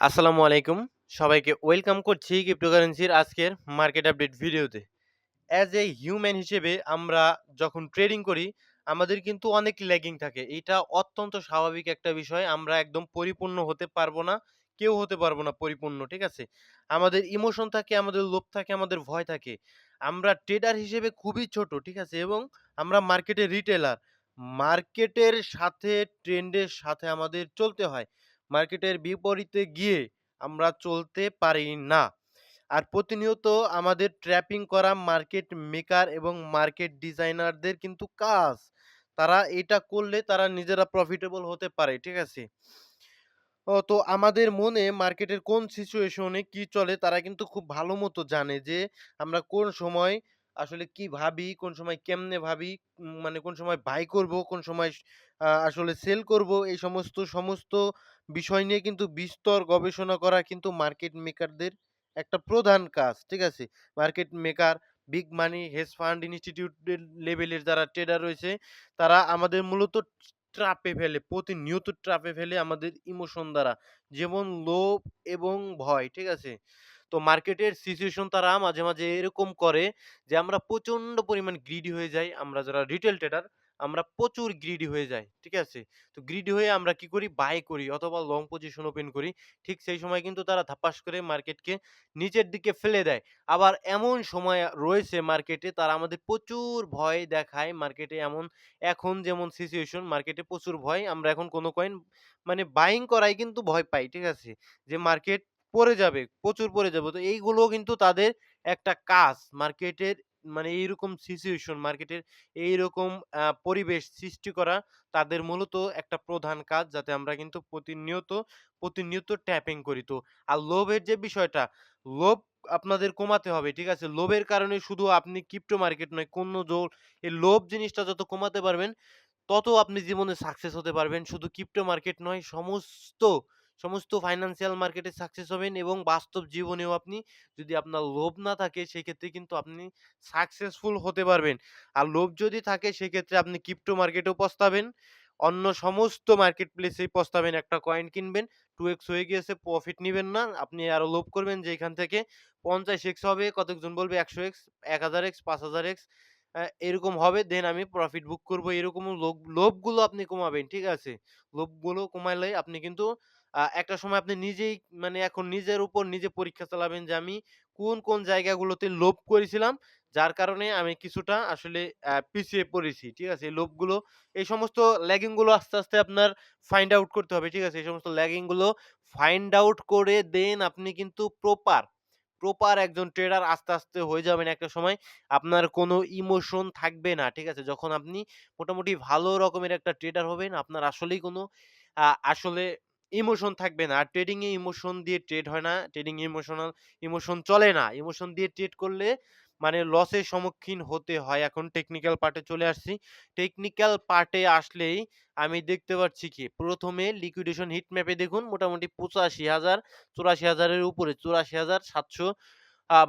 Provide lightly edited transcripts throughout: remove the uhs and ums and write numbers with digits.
আসসালামু আলাইকুম। সবাইকে ওয়েলকাম করছি ক্রিপ্টোকারেন্সির আজকের মার্কেট আপডেট ভিডিওতে। অ্যাজ এ হিউম্যান হিসেবে আমরা যখন ট্রেডিং করি, আমাদের কিন্তু অনেক ল্যাগিং থাকে। এটা অত্যন্ত স্বাভাবিক একটা বিষয়। আমরা একদম পরিপূর্ণ হতে পারবো না। কেউ হতে পারবো না পরিপূর্ণ, ঠিক আছে? আমাদের ইমোশন থাকে, আমাদের লোভ থাকে, আমাদের ভয় থাকে। আমরা ট্রেডার হিসেবে খুবই ছোট, ঠিক আছে? এবং আমরা মার্কেটের রিটেলার। মার্কেটের সাথে ট্রেন্ডের সাথে আমাদের চলতে হয়। মার্কেটের বিপরীতে গিয়ে আমরা চলতে পারি না। আর প্রতিনিয়ত আমাদের ট্র্যাপিং করা মার্কেট মেকার এবং মার্কেট ডিজাইনারদের কিন্তু কাজ। তারা এটা করলে তারা নিজেরা প্রফিটেবল হতে পারে। ঠিক আছে? তো আমাদের মনে মার্কেটের কোন সিচুয়েশনে কি চলে তারা কিন্তু খুব ভালো মতো জানে যে আমরা কোন সময় আসলে কি ভাবি, কোন সময় কেমনে ভাবি, মানে কোন সময় বাই করব, কোন সময় আসলে সেল করব। এই সমস্ত বিষয় নিয়ে কিন্তু বিস্তর গবেষণা করা কিন্তু মার্কেট মেকারদের একটা প্রধান কাজ। ঠিক আছে? মার্কেট মেকার, বিগ মানি, হেজ ফান্ড ইনস্টিটিউটের লেভেলের যারা ট্রেডার রয়েছে, তারা আমাদের মূলত ট্রাপে ফেলে, প্রতিনিয়ত ট্রাপে ফেলে আমাদের ইমোশন দ্বারা। যেমন লোভ এবং ভয়, ঠিক আছে? তো মার্কেটের সিচুয়েশন তারা মাঝে মাঝে এরকম করে যে আমরা প্রচন্ড পরিমাণ গ্রিডি হয়ে যাই। আমরা যারা রিটেল ট্রেডার আমরা প্রচুর গ্রিডি হয়ে যাই। ঠিক আছে? তো গ্রিডি হয়ে আমরা কি করি? বাই করি অথবা লং পজিশন ওপেন করি। ঠিক সেই সময় কিন্তু তারা ধাপাস করে মার্কেটকে নিচের দিকে ফেলে দেয়। আবার এমন সময় রয়েছে মার্কেটে তারা আমাদের প্রচুর ভয় দেখায়। মার্কেটে এখন যেমন সিচুয়েশন মার্কেটে প্রচুর ভয়। আমরা এখন কোন কয়েন মানে বাইং করাই কিন্তু ভয় পাই। ঠিক আছে? যে মার্কেট পড়ে যাবে, প্রচুর পড়ে যাবে। তো এইগুলোও কিন্তু তাদের একটা কাজ। মার্কেটের মানে এইরকম সিচুয়েশন, মার্কেটের এইরকম পরিবেশ সৃষ্টি করা তাদের মূলত একটা প্রধান কাজ। যাতে আমরা কিন্তু প্রতিনিয়ত ট্যাপিং করি। তো আর লোভের যে বিষয়টা, লোভ আপনাদের কমাতে হবে। ঠিক আছে? লোভের কারণে শুধু আপনি ক্রিপ্টো মার্কেট নয়, এই লোভ জিনিসটা যত কমাতে পারবেন তত আপনি জীবনে সাকসেস হতে পারবেন। শুধু ক্রিপ্টো মার্কেট নয়, সমস্ত ফাইন্যান্সিয়াল মার্কেটে সাকসেস হবেন এবং বাস্তব জীবনেও আপনি যদি আপনার লোভ না থাকে সেক্ষেত্রে কিন্তু আপনি সাকসেসফুল হতে পারবেন। আর লোভ যদি থাকে সেক্ষেত্রে আপনি ক্রিপ্টো মার্কেটেও পস্তাবেন। অন্য সমস্ত মার্কেট প্লেসেই পস্তাবেন। একটা কয়েন কিনবেন, 2x হয়ে গিয়েছে, প্রফিট নিবেন না। আপনি আরো লোভ করবেন যে এখান থেকে 50x হবে, কতজন বলবে 100x, 1000x, 5000x এরকম হবে, দেন আমি প্রফিট বুক করব। এরকম লোভগুলো আপনি কমাবেন, ঠিক আছে? লোভগুলো কমাইলে আপনি কিন্তু একটা সময় আপনি নিজেই মানে এখন নিজের উপর নিজে পরীক্ষা চালাবেন যে আমি কোন জায়গাগুলোতে লোভ করেছিলাম, যার কারণে আমি কিছুটা আসলে পিছিয়ে পড়েছি, ঠিক আছে? এই সমস্ত ল্যাগিং গুলো আস্তে আস্তে আপনার ফাইন্ড আউট করতে হবে, ঠিক আছে? এই সমস্ত ল্যাগিং গুলো ফাইন্ড আউট করে দেন আপনি কিন্তু প্রপার একজন ট্রেডার আস্তে আস্তে হয়ে যাবেন একটা সময়। আপনার কোনো ইমোশন থাকবে না। ঠিক আছে? যখন আপনি মোটামুটি ভালো রকমের একটা ট্রেডার হবেন, আপনার আসলেই কোনো আসলে ইমোশন থাকবে না। আর ট্রেডিং এ ইমোশন দিয়ে ট্রেড হয় না। ট্রেডিং এ ইমোশন চলে না। ইমোশন দিয়ে ট্রেড করলে মানে লসের সম্মুখীন হতে হয়। এখন টেকনিক্যাল পার্টে চলে আসছি। টেকনিক্যাল পার্টে আসলেই আমি দেখতে পাচ্ছি কি ১ম এ লিকুইডেশন হিট ম্যাপে দেখুন মোটামুটি ৮৫,০০০ ৮৪,০০০ এর উপরে ৮৪,৭০০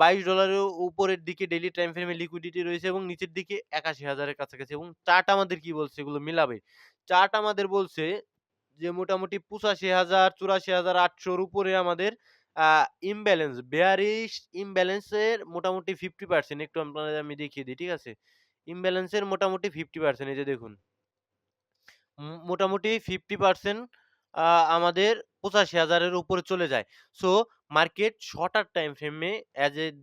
$22 এর উপরের দিকে ডেইলি টাইম ফ্রেমে লিকুইডিটি রয়েছে এবং নিচের দিকে ৮১,০০০ এর কাছাকাছি এবং চার্ট আমাদের কি বলছে এগুলো মিলাবে। চার্ট আমাদের বলছে যে মোটামুটি ৮৫,০০০ ৮৪,৮০০ র উপরে আমাদের আ ইমব্যালেন্স, বেয়ারিশ ইমব্যালেন্স এর মোটামুটি 50% একটু আপনাদের আমি দেখিয়ে দিই, ঠিক আছে? ইমব্যালেন্স এর মোটামুটি 50% এই যে দেখুন। মোটামুটি 50% আ আমাদের ৮৫,০০০ এর উপরে চলে যায়। সো মার্কেট শর্টার টাইম ফ্রেমে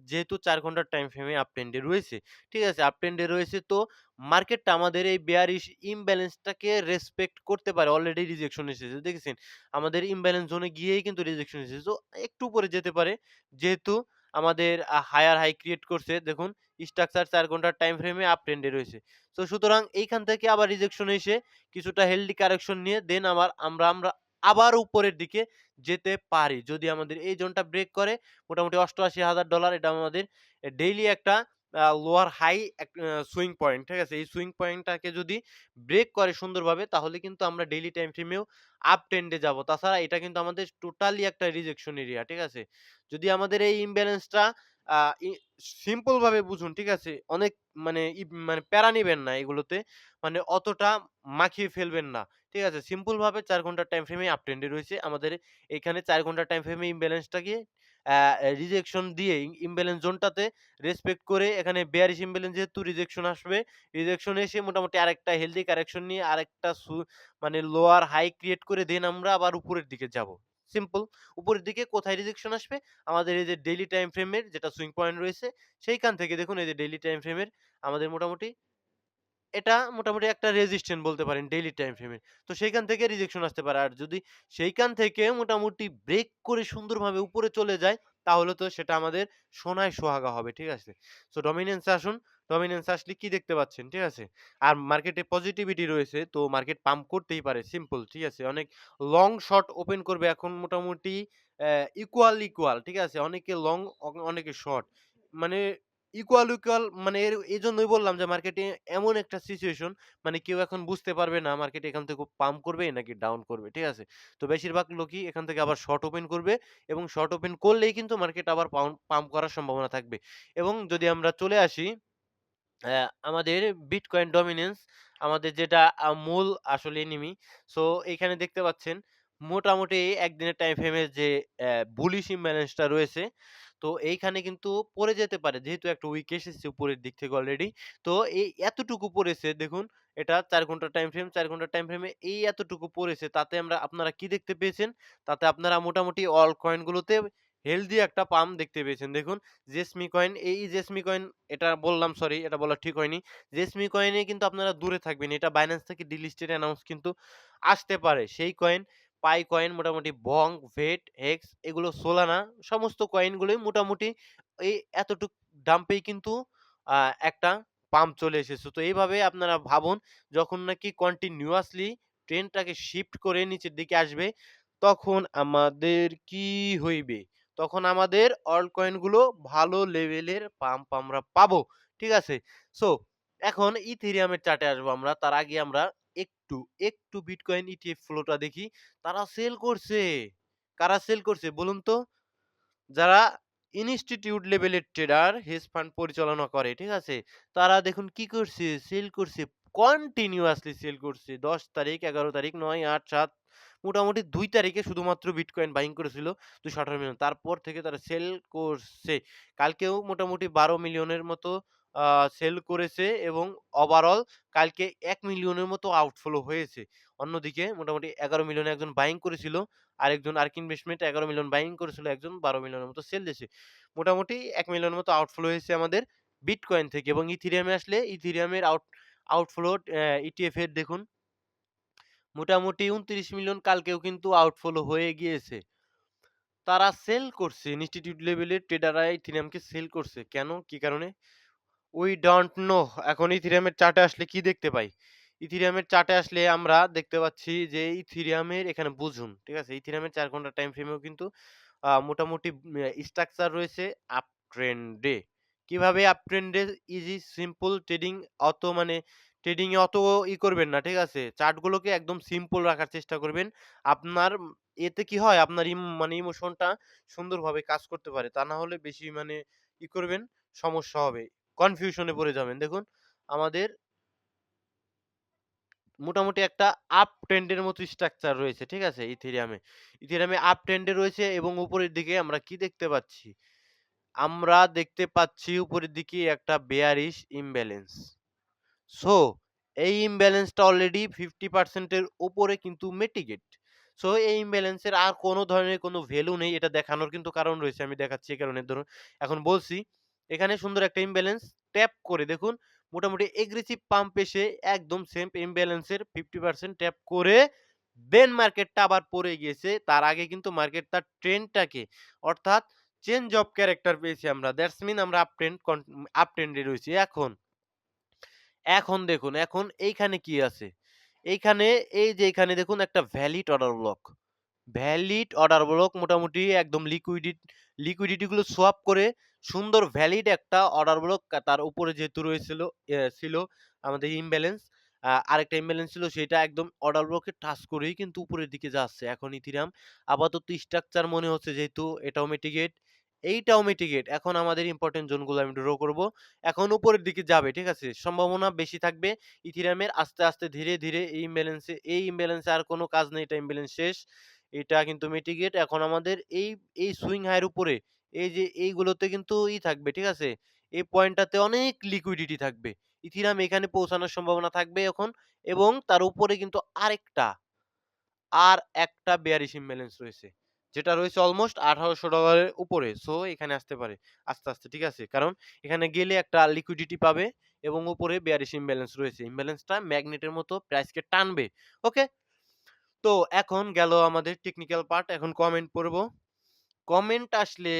যেহেতু ৪ ঘন্টার টাইম ফ্রেমে আপ ট্রেন্ডে রয়েছে। ঠিক আছে? আপ ট্রেন্ডে রয়েছে তো মার্কেটটা আমাদের এই বেয়ারিশ ইমব্যালেন্সটাকে রেসপেক্ট করতে পারে। অলরেডি রিজেকশন এসেছে। দেখেছেন? আমাদের ইমব্যালেন্স জোনে গিয়েই কিন্তু রিজেকশন এসেছে। সো একটু উপরে যেতে পারে। যেহেতু আমাদের হায়ার হাই ক্রিয়েট করছে। দেখুন স্ট্রাকচার ৪ ঘন্টার টাইম ফ্রেমে আপ ট্রেন্ডে রয়েছে। সো সুতরাং এইখান থেকে আবার রিজেকশন এসে কিছুটা হেলদি কারেকশন নিয়ে দেন আমরা আবার উপরের দিকে যেতে পারি। যদি আমাদের এই জোনটা ব্রেক করে মোটামুটি $৮৮,০০০ এটা আমাদের ডেইলি একটা লোয়ার হাই সুইং পয়েন্ট। ঠিক আছে? এই সুইং পয়েন্টটাকে যদি ব্রেক করে সুন্দরভাবে তাহলে কিন্তু আমরা ডেইলি টাইম ফ্রেমেও আপ ট্রেন্ডে যাব। তাছাড়া এটা কিন্তু আমাদের টোটালি একটা রিজেকশন এরিয়া। ঠিক আছে? যদি আমাদের এই ইমব্যালেন্সটা আ ই সিম্পল ভাবে বুঝুন, ঠিক আছে? অনেক মানে মানে প্যারা নিবেন না এগুলোতে। মানে অতটা মাখিয়ে ফেলবেন না। ঠিক আছে? সিম্পল ভাবে ৪ ঘন্টার টাইম ফ্রেমে আপ ট্রেন্ডে রয়েছে। আমাদের এখানে ৪ ঘন্টার টাইম ফ্রেমে ইমব্যালেন্সটাকে আ রিজেকশন দিয়ে ইমব্যালেন্স জোনটাতে রেসপেক্ট করে এখানে বেয়ারিশ ইমব্যালেন্স যেহেতু রিজেকশন আসবে। রিজেকশন এসে মোটামুটি আরেকটা হেলথি কারেকশন নিয়ে আরেকটা মানে লোয়ার হাই ক্রিয়েট করে দেন আমরা আবার উপরের দিকে যাবো। সিম্পল। উপরের দিকে কোথায় রিজেকশন আসবে? আমাদের এই যে ডেইলি টাইম ফ্রেমের যেটা সুইং পয়েন্ট রয়েছে, সেইখান থেকে দেখুন এই যে ডেইলি টাইম ফ্রেমের আমাদের মোটামুটি এটা মোটামুটি একটা রেজিস্ট্যান্ট বলতে পারেন ডেইলি টাইম ফ্রেমে। তো সেইখান থেকে রিজেকশন আসতে পারে। আর যদি সেইখান থেকে মোটামুটি ব্রেক করে সুন্দরভাবে উপরে চলে যায়, তাহলে তো সেটা আমাদের সোনায় সোহাগা হবে। ঠিক আছে? সো ডমিন্যান্স এ আসুন। ডমিন্যান্স এ আসলে কি দেখতে পাচ্ছেন? ঠিক আছে? আর মার্কেটে পজিটিভিটি রয়েছে। তো মার্কেট পাম্প করতেই পারে। সিম্পল। ঠিক আছে? অনেক লং শর্ট ওপেন করবে এখন মোটামুটি ইকুয়াল। ঠিক আছে? অনেকে লং অনেকে শর্ট। মানে ইকুয়াল মানে এজন্যই বললাম যে মার্কেটে এমন একটা সিচুয়েশন মানে কেউ এখন বুঝতে পারবে না মার্কেট এখান থেকে পাম্প করবে নাকি ডাউন করবে। ঠিক আছে? তো বেশিরভাগ লোকই এখান থেকে আবার শর্ট ওপেন করবে এবং শর্ট ওপেন করলেই কিন্তু মার্কেট আবার পাম্প করার সম্ভাবনা থাকবে। এবং যদি আমরা চলে আসি আমাদের বিটকয়েন ডমিন্যান্স আমাদের যেটা মূল আসলে এনিমি। সো এইখানে দেখতে পাচ্ছেন মোটামুটি একদিনের টাইম ফ্রেমের যে বুলিশ ইমব্যালেন্সটা রয়েছে, তো এইখানে কিন্তু পড়ে যেতে পারে। যেহেতু একটা উইক এসেছে উপরের দিক থেকে অলরেডি। তো এই এতটুকু পড়েছে দেখুন, এটা ৪ ঘন্টার টাইম ফ্রেম। ৪ ঘন্টার টাইম ফ্রেমে এই এতটুকু পড়েছে। তাতে আপনারা কি দেখতে পেয়েছেন? তাতে আপনারা মোটামুটি অল কয়েন গুলোতে হেলথি একটা পাম্প দেখতে পেয়েছেন। দেখুন জেসমি কয়েন, এই জেসমি কয়েন এটা বললাম সরি এটা বলা ঠিক হয়নি। জেসমি কয়েনে কিন্তু আপনারা দূরে থাকবেন। এটা বাইন্যান্স থেকে ডিলিস্টেড অ্যানাউন্স কিন্তু আসতে পারে। সেই কয়েন, পাই কয়েন মোটামুটি বং, ভেট, হেক্স এগুলো সোলানা সমস্ত কয়েনগুলোই মোটামুটি এই এতটুক ডাম্পেই কিন্তু আ একটা পাম্প চলে এসেছে। তো এইভাবে আপনারা ভাবুন যখন নাকি কন্টিনিউয়াসলি ট্রেন্ডটাকে শিফট করে নিচের দিকে আসবে, তখন আমাদের কি হইবে? তখন আমাদের অল্ট কয়েন গুলো ভালো লেভেলের পাম্প আমরা পাবো। ঠিক আছে? সো এখন ইথেরিয়াম এর চার্টে আসবো আমরা। তার আগে আমরা একটু বিটকয়েন ইটিএফ ফ্লোটা দেখি। তারা সেল করছে। কারা সেল করছে বলুন তো? যারা ইনস্টিটিউট লেভেলের ট্রেডার হেজ ফান্ড পরিচালনা করে, ঠিক আছে? তারা দেখুন কি করছে? সেল করছে। কন্টিনিউয়াসলি সেল করছে। ১০ তারিখ, ১১ তারিখ, ৯, ৮, ৭ মোটামুটি ২ তারিখে শুধুমাত্র বিটকয়েন বাইং করেছিল ২১৮ মিলিয়ন। তারপর থেকে তারা সেল করছে। কালকেও মোটামুটি ১২ মিলিয়নের মতো আ সেল করেছে এবং ওভারঅল কালকে ১ মিলিয়নের মতো আউটফ্লো হয়েছে। অন্যদিকে মোটামুটি ১১ মিলিয়নে একজন বাইং করেছিল। আরেকজন আর্ক ইনভেস্টমেন্ট ১১ মিলিয়ন বাইং করেছিল, একজন ১২ মিলিয়নের মতো সেল দিয়েছে। মোটামুটি ১ মিলিয়নের মতো আউটফ্লো হয়েছে আমাদের বিটকয়েন থেকে এবং ইথেরিয়ামে আসলে ইথেরিয়ামের আউটফ্লো ইটিএফ এর দেখুন মোটামুটি ২৯ মিলিয়ন কালকেও কিন্তু আউটফ্লো হয়ে গিয়েছে। তারা সেল করছে ইনস্টিটিউট লেভেলের ট্রেডাররা ইথেরিয়ামকে সেল করছে। কেন? কি কারণে? We don't know. এখন ইথেরিয়ামের চার্টে আসলে কি দেখতে পাই? ইথেরিয়ামের চার্টে আসলে আমরা দেখতে পাচ্ছি যে ইথেরিয়ামের এখানে বুঝুন, ঠিক আছে? ইথেরিয়ামের ৪ ঘন্টার টাইম ফ্রেমেও কিন্তু মোটামুটি স্ট্রাকচার রয়েছে আপ ট্রেন্ডে। কিভাবে আপ ট্রেন্ডে? ইজি সিম্পল ট্রেডিং মানে ট্রেডিং এ অত করবেন না, ঠিক আছে? চার্ট গুলোকে একদম সিম্পল রাখার চেষ্টা করবেন। আপনার এতে কি হয়? আপনার মানে ইমোশনটা সুন্দরভাবে কাজ করতে পারে। তা না হলে বেশি মানে করবেন, সমস্যা হবে। কনফিউশন এ পড়ে যাবেন। দেখুন আমাদের মোটামুটি একটা আপ ট্রেন্ড এর মতো স্ট্রাকচার রয়েছে। ঠিক আছে? ইথেরিয়ামে। ইথেরিয়ামে আপ ট্রেন্ড এ রয়েছে এবং উপরের দিকে আমরা কি দেখতে পাচ্ছি? আমরা দেখতে পাচ্ছি উপরের দিকে একটা বেয়ারিশ ইমব্যালেন্স। সো এই ইমব্যালেন্সটা অলরেডি 50% এর উপরে কিন্তু মিটিগেট। সো এই ইমব্যালেন্সের আর কোন ধরনের কোন ভ্যালু নেই। এটা দেখানোর কিন্তু কারণ রয়েছে। আমি দেখাচ্ছি এই কারণে ধরুন এখন বলছি, এখানে সুন্দর একটা ইমব্যালেন্স ট্যাপ করে দেখুন মোটামুটি এগ্রেসিভ পাম্প এসে একদম সেম ইমব্যালেন্সের 50% ট্যাপ করে দেন মার্কেটটা আবার পড়ে গিয়েছে। তার আগে কিন্তু মার্কেট তার ট্রেন্ডটাকে অর্থাৎ চেঞ্জ অফ ক্যারেক্টার পেয়েছি আমরা। দ্যাটস মিন আমরা আপ ট্রেন্ডে রয়েছি। এখন দেখুন, এখন এইখানে কি আছে? এইখানে এই যে এখানে দেখুন একটা valid order block. Valid order block মোটামুটি একদম লিকুইডিটি গুলো সোয়াপ করে সুন্দর ভ্যালিড একটা অর্ডার ব্লক তার উপরে যেহেতু ছিল আমাদের ইমব্যালেন্স আরেকটা ইমব্যালেন্স ছিল সেটা একদম অর্ডার ব্লকে টাচ করেই কিন্তু উপরের দিকে যাচ্ছে। এখন ইথেরিয়াম আপাতত স্ট্রাকচার মনে হচ্ছে যেহেতু এটাও মিটিগেট এইটাও মিটিগেট। এখন আমাদের ইম্পোর্টেন্ট জোনগুলো আমি ড্র করব। এখন উপরের দিকে যাবে, ঠিক আছে? সম্ভাবনা বেশি থাকবে ইথেরিয়ামের আস্তে, আস্তে ধীরে, ধীরে এই ইমব্যালেন্সে আর কোনো কাজ নেই। এটা ইমব্যালেন্স শেষ। এটা কিন্তু মিটিগেট। এখন আমাদের এই সুইং হাই এর উপরে এই যে এইগুলোতে কিন্তু থাকবে, ঠিক আছে? এই পয়েন্টটাতে অনেক লিকুইডিটি থাকবে। ইথেরিয়াম এখানে পৌঁছানোর সম্ভাবনা থাকবে এখন এবং তার উপরে কিন্তু আর একটা বেয়ারিশ ইমব্যালেন্স রয়েছে। যেটা রয়েছে অলমোস্ট $1800 এর উপরে। সো এখানে আসতে পারে আস্তে, আস্তে, ঠিক আছে? কারণ এখানে গেলে একটা লিকুইডিটি পাবে এবং উপরে বেয়ারিশ ইমব্যালেন্স রয়েছে। ইমব্যালেন্সটা ম্যাগনেটের মতো প্রাইসকে টানবে। ওকে? তো এখন গেল আমাদের টেকনিক্যাল পার্ট। এখন কমেন্ট পড়ব। কমেন্ট আসলে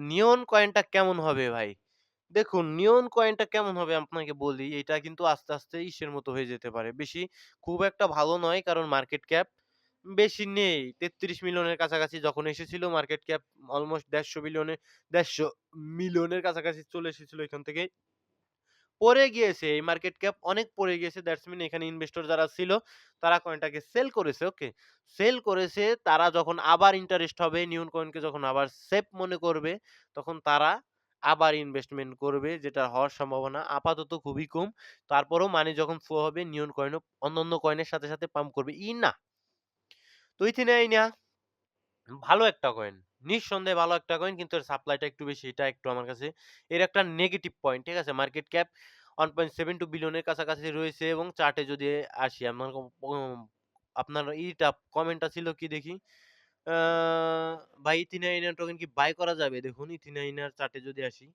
নিয়ন কয়েনটা কেমন হবে ভাই? দেখুন নিয়ন কয়েনটা কেমন হবে আপনাকে বলি। এটা কিন্তু আস্তে, আস্তে ইসের মতো হয়ে যেতে পারে। খুব একটা ভালো নয় কারণ মার্কেট ক্যাপ বেশি নেই। ৩৩ মিলিয়নের কাছাকাছি যখন এসেছিল মার্কেট ক্যাপ অলমোস্ট ১৫০ মিলিয়নের কাছাকাছি চলে এসেছিল এখান থেকে। পড়ে গিয়েছে। এই মার্কেট ক্যাপ অনেক পড়ে গিয়েছে। দ্যাটস মিন এখানে ইনভেস্টর যারা ছিল তারা কয়েনটাকে সেল করেছে। ওকে? সেল করেছে তারা যখন আবার ইন্টারেস্ট হবে নিয়ন কয়েনকে যখন আবার সেফ মনে করবে তখন তারা আবার ইনভেস্টমেন্ট করবে যেটা হওয়ার সম্ভাবনা আপাতত খুবই কম। তারপরেও মানি যখন ফ্লো হবে নিয়ন কয়েনও অন্যান্য কয়েনের সাথে, সাথে পাম্প করবে। না। তো ইথিনিয়াম ভালো একটা কয়েন। নিঃসন্দেহে ভালো একটা কয়েন কিন্তু এর সাপ্লাইটা একটু বেশি। এটা একটু আমার কাছে এর একটা নেগেটিভ পয়েন্ট। ঠিক আছে? মার্কেট ক্যাপ 1.72 বিলিয়নের কাছাকাছি রয়েছে এবং চার্টে যদি আসি আপনার কমেন্টটা ছিল কি দেখি? আ ভাই ইথিনাইন টোকেন কি বাই করা যাবে? দেখুন ইথিনাইন এর চার্টে যদি আসি,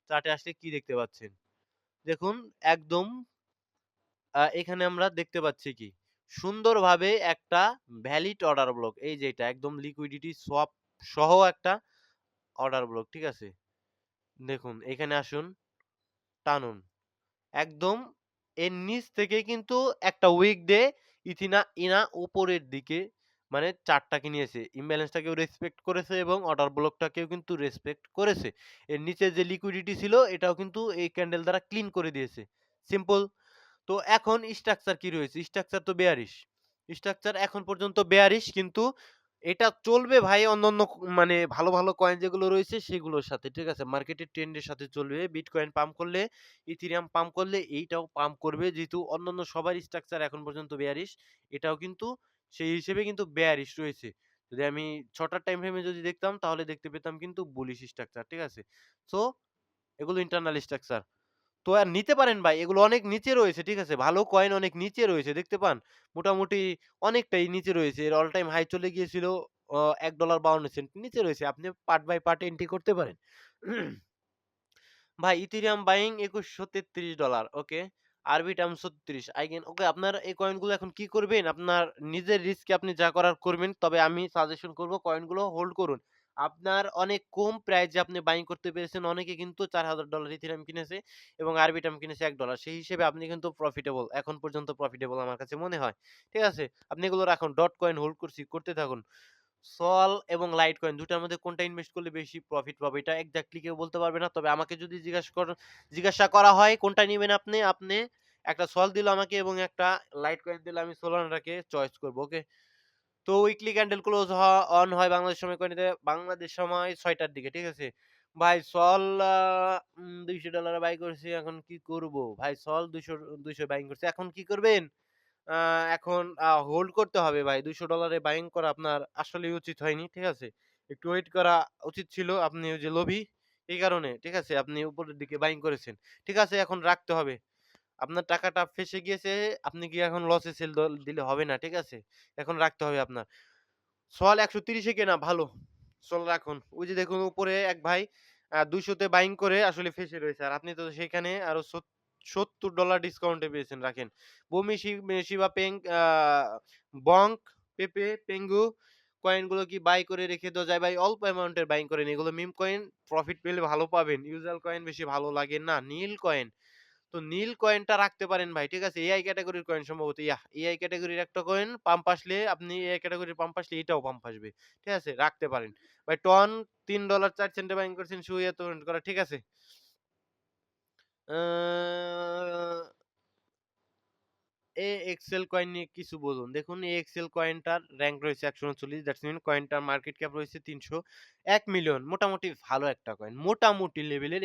চার্টে আসলে কি দেখতে পাচ্ছেন? দেখুন একদম এখানে আমরা দেখতে পাচ্ছি কি? সুন্দরভাবে একটা ভ্যালিড অর্ডার ব্লক। এই যে এটা একদম লিকুইডিটি সোয়াপ সহ একটা অর্ডার ব্লক। ঠিক আছে? দেখুন এখানে আসুন, টানুন। একদম এর নিচ থেকে কিন্তু একটা উইকডে ইনা উপরের দিকে মানে চার্টটাকে নিয়েছে। ইমব্যালেন্সটাকেও রেসপেক্ট করেছে এবং অর্ডার ব্লকটাকেও কিন্তু রেসপেক্ট করেছে। এর নিচে যে লিকুইডিটি ছিল এটাও কিন্তু এই ক্যান্ডেল দ্বারা ক্লিন করে দিয়েছে। সিম্পল। তো এখন স্ট্রাকচার কি রয়েছে? স্ট্রাকচার তো বেয়ারিশ। স্ট্রাকচার এখন পর্যন্ত বেয়ারিশ কিন্তু এটা চলবে ভাই অন্যান্য মানে ভালো, ভালো কয়েন যেগুলো রয়েছে সেগুলোর সাথে। ঠিক আছে? মার্কেটের ট্রেন্ড এর সাথে চলবে। বিটকয়েন পাম্প করলে, ইথেরিয়াম পাম্প করলে এইটাও পাম্প করবে। যেহেতু অন্যান্য সবার স্ট্রাকচার এখন পর্যন্ত বেয়ারিশ, এটাও কিন্তু সেই হিসেবে কিন্তু বেয়ারিশ রয়েছে। যদি আমি ৬ টার টাইম ফ্রেমে যদি দেখতাম তাহলে দেখতে পেতাম কিন্তু বুলিশ স্ট্রাকচার। ঠিক আছে? সো এগুলো ইন্টারনাল স্ট্রাকচার। তো আর নিতে পারেন ভাই। এগুলো অনেক নিচে রয়েছে, ঠিক আছে? ভালো কয়েন অনেক নিচে রয়েছে, দেখতে পান? মোটামুটি অনেকটাই নিচে রয়েছে। এর অল টাইম হাই চলে গিয়েছিল $১.৫২ নিচে রয়েছে। আপনি পার্ট বাই পার্ট এন্ট্রি করতে পারেন। ভাই ইথেরিয়াম বাইং $২১৩৩ ওকে। আরবিটার্ম ৩৬ আইগেন ওকে আপনার এই কয়েনগুলো এখন কি করবেন? আপনার নিজের রিস্কে আপনি যা করার করবেন। তবে আমি সাজেশন করব কয়েনগুলো হোল্ড করুন। আপনার অনেক কম প্রাইসে আপনি বাইং করতে পেরেছেন। অনেকে কিন্তু $৪,০০০ ইথেরিয়াম কিনেছে এবং আরবিটার্ম কিনেছে $১ সেই হিসেবে আপনি কিন্তু প্রফিটেবল। এখন পর্যন্ত প্রফিটেবল আমার কাছে মনে হয়। ঠিক আছে? আপনি এগুলো রাখুন। ডট কয়েন হোল্ড করতে থাকুন। সল এবং লাইট কয়েন ২ টার মধ্যে কোনটা ইনভেস্ট করলে বেশি প্রফিট পাবো এটা এক্সাক্টলি কেউ বলতে পারবে না। তবে আমাকে যদি জিজ্ঞাসা করা হয় কোনটা নিবেন আপনি? আপনি একটা সল দিল আমাকে এবং একটা লাইট কয়েন দিলে আমি সোলানাটাকে চয়েস করব। ওকে? তো উইকলি ক্যান্ডেল ক্লোজ অন হয় বাংলাদেশ সময় কয়টাতে? বাংলাদেশ সময় ৬ টার দিকে। ঠিক আছে? ভাই সল $২০০ বাই করছি। এখন কি করব? ভাই সল ২০০ বাইং করছি। এখন কি করবেন? আ এখন হোল্ড করতে হবে ভাই। $২০০ এ বাইং করা আপনার আসলেই উচিত হয়নি। ঠিক আছে? একটু ওয়েট করা উচিত ছিল। আপনি ওই যে লোভী, এই কারণে। ঠিক আছে? আপনি উপরের দিকে বাইং করেছেন। ঠিক আছে? এখন রাখতে হবে। আপনার টাকাটা ফেঁসে গিয়েছে। আপনি কি এখন লসে সেল দিলে হবে না। ঠিক আছে? এখন রাখতে হবে আপনার। সল ১৩০ এ কেনা ভালো। সল রাখুন। ওই যে দেখুন উপরে এক ভাই ২০০ তে বাইং করে আসলে ফেঁসে রয়েছে। আর আপনি তো সেখানে আরো $৭০ ডিসকাউন্টে পেয়েছেন রাখেন। বমি শিবা বঙ্ক, পেপে, পেঙ্গু কয়েনগুলো কি বাই করে রেখে দেওয়া যায় ভাই? অল্প অ্যামাউন্টের বাইং করেন। এগুলো মিম কয়েন প্রফিট পেলে ভালো পাবেন। ইউজুয়াল কয়েন বেশি ভালো লাগে না। নীল কয়েন তো নীল কয়েনটা রাখতে পারেন ভাই। ঠিক আছে? এআই ক্যাটেগরির কয়েন সম্ভবত এআই ক্যাটেগরির একটা কয়েন পাম্প আসলে আপনি এআই ক্যাটেগরির পাম্প আসলে এটাও পাম্প আসবে। ঠিক আছে? রাখতে পারেন। ভাই টন $৩.৪ বাইং করছেন সুই এত করা ঠিক আছে। আ এএক্সএল কয়েন নিয়ে কিছু বলুন। দেখুন এএক্সএল কয়েনটার র‍্যাংক রয়েছে ১৩৯ দ্যাটস মিন কয়েনটার মার্কেট ক্যাপ রয়েছে ৩০১ মিলিয়ন। মোটামুটি ভালো একটা কয়েন। মোটামুটি লেভেলের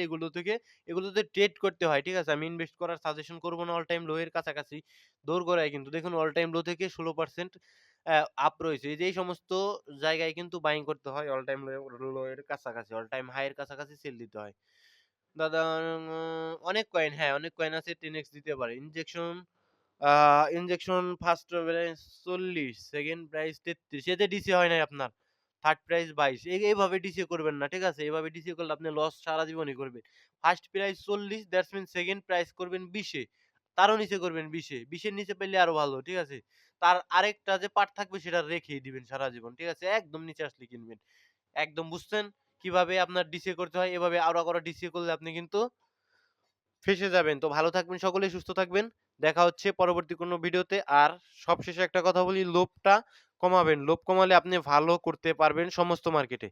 এগুলোতে ট্রেড করতে হয়। ঠিক আছে? আমি ইনভেস্ট করার সাজেশন করব না অল টাইম লো এর কাছাকাছি দৌড় গড়ায় কিন্তু দেখুন অল টাইম লো থেকে ১৬% আপ রয়েছে। এই যে এই সমস্ত জায়গায় কিন্তু বাইং করতে হয় অল টাইম লো এর কাছাকাছি, অল টাইম হাই এর কাছাকাছি সেল দিতে হয়। দাদা অনেক কয়েন হ্যাঁ, অনেক কয়েন আছে 10x দিতে পারে। আ injection first price ৪০, second price ৩৩ এতে ডিসি হয় নাই আপনার। থার্ড প্রাইস ২২ এভাবে ডিসি করবেন না। ঠিক আছে? এভাবে ডিসি করলে আপনি লস সারা জীবনই করবেন। First price ৪০ that's mean second price করবেন ২০ এ। তারও নিচে করবেন ২০ এ। ২০ এর নিচে পেলে আরো ভালো। ঠিক আছে? তার আরেকটা যে পার্ট থাকবে সেটা রেখেই দিবেন সারা জীবন। ঠিক আছে? একদম নিচে আসলে কিনবেন। একদম বুঝছেন? কিভাবে আপনার ডিসিএ করতে হয়? এভাবে আরো ডিসিএ করলে আপনি কিন্তু ফেঁসে যাবেন। তো ভালো থাকবেন সকলেই, সুস্থ থাকবেন। দেখা হচ্ছে পরবর্তী কোনো ভিডিওতে। আর সবশেষে একটা কথা বলি, লোভটা কমাবেন। লোভ কমালে আপনি ভালো করতে পারবেন সমস্ত মার্কেটে।